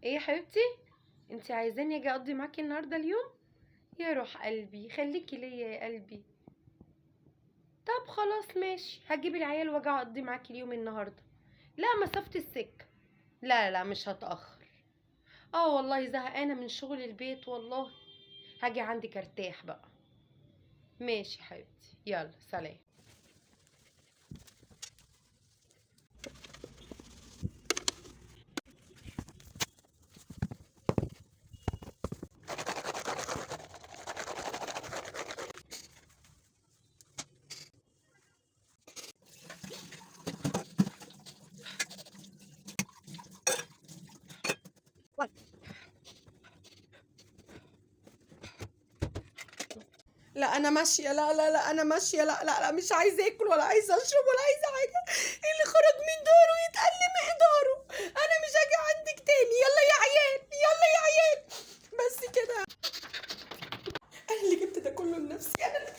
ايه يا حبيبتي؟ انت عايزاني اجي اقضي معاكي النهارده اليوم؟ يا روح قلبي، خليكي ليا يا قلبي. طب خلاص ماشي، هجيب العيال واجي اقضي معاكي اليوم النهارده. لا، مسافة السكة. لا لا، مش هتأخر. اه والله زهقانة من شغل البيت والله. هاجي عندك ارتاح بقى. ماشي يا حبيبتي، يلا سلام. لا انا ماشيه، لا لا لا انا ماشيه، لا لا لا مش عايزه اكل ولا عايزه اشرب ولا عايزه حاجه. اللي خرج من داره يتقل مقداره. انا مش هاجي عندك تاني، يلا يا عيال يلا يا عيال. بس كده. انا اللي جبت ده كله لنفسي، انا اللي